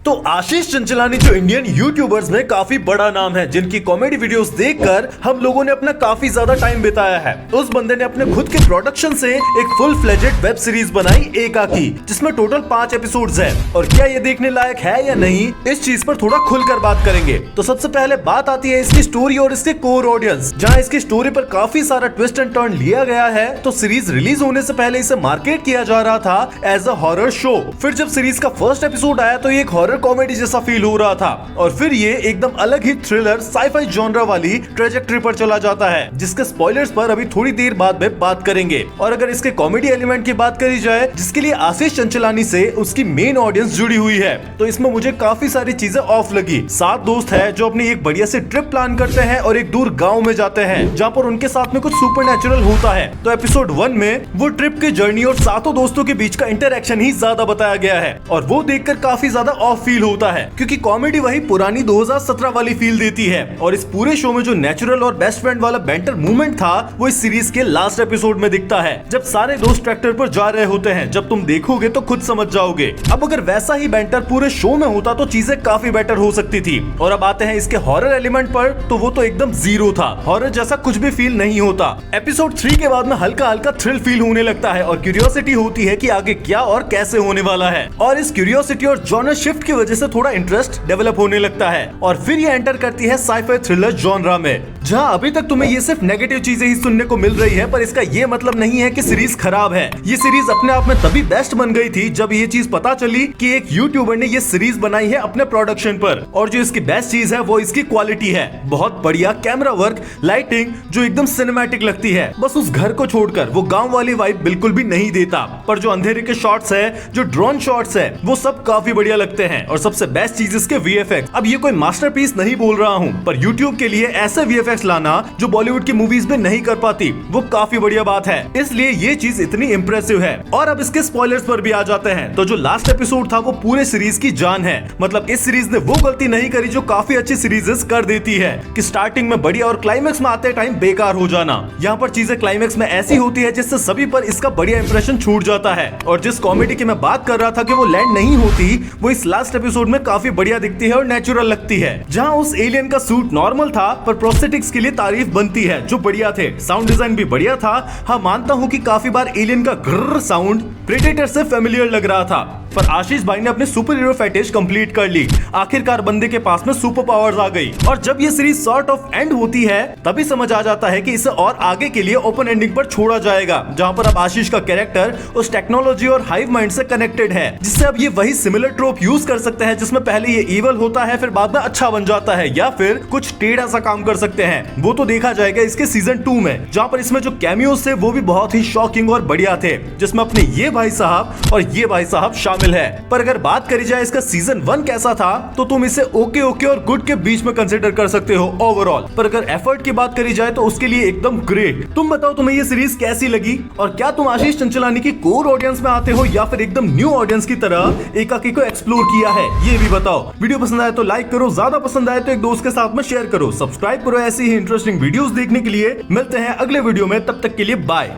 तो आशीष चंचलानी जो Indian YouTubers में काफी बड़ा नाम है, जिनकी कॉमेडी वीडियोस देखकर हम लोगों ने अपना काफी ज्यादा टाइम बिताया है। उस बंदे ने अपने खुद के प्रोडक्शन से एक फुल फ्लेजेड वेब सीरीज बनाई एकाकी, जिसमें टोटल 5 एपिसोड्स हैं। और क्या ये देखने लायक है या नहीं, इस चीज पर थोड़ा खुलकर बात करेंगे। तो सबसे पहले बात आती है इसकी स्टोरी और इसके कोर ऑडियंस। जहाँ इसकी स्टोरी पर काफी सारा ट्विस्ट एंड टर्न लिया गया है, तो सीरीज रिलीज होने से पहले इसे मार्केट किया जा रहा था एज अ हॉरर शो। फिर जब सीरीज का फर्स्ट एपिसोड आया तो ये एक हॉरर कॉमेडी जैसा फील हो रहा था, और फिर ये एकदम अलग ही थ्रिलर साइफाई जॉनरा वाली ट्रेजेक्टरी पर चला जाता है, जिसके स्पॉयलर्स पर अभी थोड़ी देर बाद में बात करेंगे। और अगर इसके कॉमेडी एलिमेंट की बात करी जाए, जिसके लिए आशीष चंचलानी से उसकी मेन ऑडियंस जुड़ी हुई है, तो इसमें मुझे काफी सारी चीजें ऑफ लगी। 7 दोस्त है जो अपनी एक बढ़िया से ट्रिप प्लान करते हैं और एक दूर गाँव में जाते हैं, जहाँ पर उनके साथ में कुछ सुपरनैचुरल होता है। तो एपिसोड 1 में वो ट्रिप की जर्नी और 7 दोस्तों के बीच का इंटरेक्शन ही ज्यादा बताया गया है, और वो देखकर काफी ज्यादा ऑफ फील होता है, क्योंकि कॉमेडी वही पुरानी 2017 वाली फील देती है। और इस पूरे शो में जो नेचुरल और बेस्ट फ्रेंड वाला बैंटर मूवमेंट था, वो इस सीरीज के लास्ट एपिसोड में दिखता है, जब सारे दोस्त ट्रैक्टर पर जा रहे होते हैं। जब तुम देखोगे तो खुद समझ जाओगे। अब अगर वैसा ही बैंटर पूरे शो में होता तो चीजें काफी बेटर हो सकती थी। और अब आते हैं इसके हॉरर एलिमेंट पर, तो वो तो एकदम जीरो था। हॉरर जैसा कुछ भी फील नहीं होता। एपिसोड 3 के बाद में हल्का हल्का थ्रिल फील होने लगता है, और क्यूरियोसिटी होती है कि आगे क्या और कैसे होने वाला है। और इस क्यूरियोसिटी और जॉनर शिफ्ट की वजह से थोड़ा इंटरेस्ट डेवलप होने लगता है, और फिर ये एंटर करती है साइफाई थ्रिलर जॉनरा में, जहां अभी तक तुम्हें ये सिर्फ नेगेटिव चीजें ही सुनने को मिल रही है। पर इसका ये मतलब नहीं है कि सीरीज खराब है। ये सीरीज अपने आप में तभी बेस्ट बन गई थी जब ये चीज पता चली कि एक यूट्यूबर ने ये सीरीज बनाई है अपने प्रोडक्शन पर। और जो इसकी बेस्ट चीज है वो इसकी क्वालिटी है। बहुत बढ़िया कैमरा वर्क, लाइटिंग जो एकदम सिनेमैटिक लगती है। बस उस घर को छोड़कर वो गाँव वाली वाइब बिल्कुल भी नहीं देता। पर जो अंधेरे के शॉट्स है, जो ड्रोन शॉट्स है, वो सब काफी बढ़िया लगते हैं। और सबसे बेस्ट चीज इसके वीएफएक्स। अब ये कोई मास्टरपीस नहीं बोल रहा हूँ, पर यूट्यूब के लिए ऐसे वीएफएक्स लाना जो बॉलीवुड की मूवीज में नहीं कर पाती, वो काफी बढ़िया बात है। इसलिए ये चीज इतनी इंप्रेसिव है। और अब इसके स्पॉयलर्स पर भी आ जाते हैं। तो जो लास्ट एपिसोड था वो पूरे सीरीज की जान है। मतलब इस सीरीज ने वो गलती नहीं करी जो काफी अच्छी सीरीजेस कर देती है, कि स्टार्टिंग में बढ़िया और क्लाइमेक्स में आते टाइम बेकार हो जाना। यहाँ पर चीजें क्लाइमेक्स में ऐसी होती है जिससे सभी पर इसका बढ़िया इंप्रेशन छूट जाता है। और जिस कॉमेडी की मैं बात कर रहा था कि वो लैंड नहीं होती, वो इस लास्ट एपिसोड में काफी बढ़िया दिखती है और नेचुरल लगती है। जहाँ उस एलियन का सूट नॉर्मल था, पर प्रोस्थेटिक्स के लिए तारीफ बनती है, जो बढ़िया थे। साउंड डिजाइन भी बढ़िया था। हाँ, मानता हूँ कि काफी बार एलियन का ग्रर साउंड प्रेडेटर से फेमिलियर लग रहा था, पर आशीष भाई ने अपने सुपर हीरो फैटिश कंप्लीट कर ली। आखिरकार बंदे के पास में सुपर पावर्स आ गई। और जब ये सीरीज सॉर्ट ऑफ एंड होती है, तभी समझ आ जाता है कि इसे और आगे के लिए ओपन एंडिंग पर छोड़ा जाएगा, जहां पर अब आशीष का कैरेक्टर उस टेक्नोलॉजी और हाइव माइंड से कनेक्टेड है, जिससे अब ये वही सिमिलर ट्रोप यूज कर सकते हैं, जिसमें पहले ये इवल होता है, फिर बाद में अच्छा बन जाता है, या फिर कुछ टेढ़ा सा काम कर सकते हैं। वो तो देखा जाएगा इसके सीजन 2 में, जहाँ पर इसमें जो कैमियोस थे वो भी बहुत ही शॉकिंग और बढ़िया थे, जिसमें अपने ये भाई साहब और ये भाई साहब शामिल है। पर अगर बात करी जाए इसका सीजन 1 कैसा था, तो तुम इसे ओके ओके और गुड के बीच में कंसीडर कर सकते हो ओवरऑल। पर अगर एफर्ट की बात करी जाए तो उसके लिए एकदम ग्रेट। तुम बताओ तुम्हें ये सीरीज कैसी लगी, और क्या तुम आशीष चंचलानी की कोर ऑडियंस में आते हो, या फिर एकदम न्यू ऑडियंस की तरह एकाकी को एक्सप्लोर किया है, ये भी बताओ। वीडियो पसंद आए तो लाइक करो, ज्यादा पसंद आए तो एक दोस्त के साथ में शेयर करो, सब्सक्राइब करो ऐसी ही इंटरेस्टिंग वीडियोस देखने के लिए। मिलते हैं अगले वीडियो में, तब तक के लिए बाय।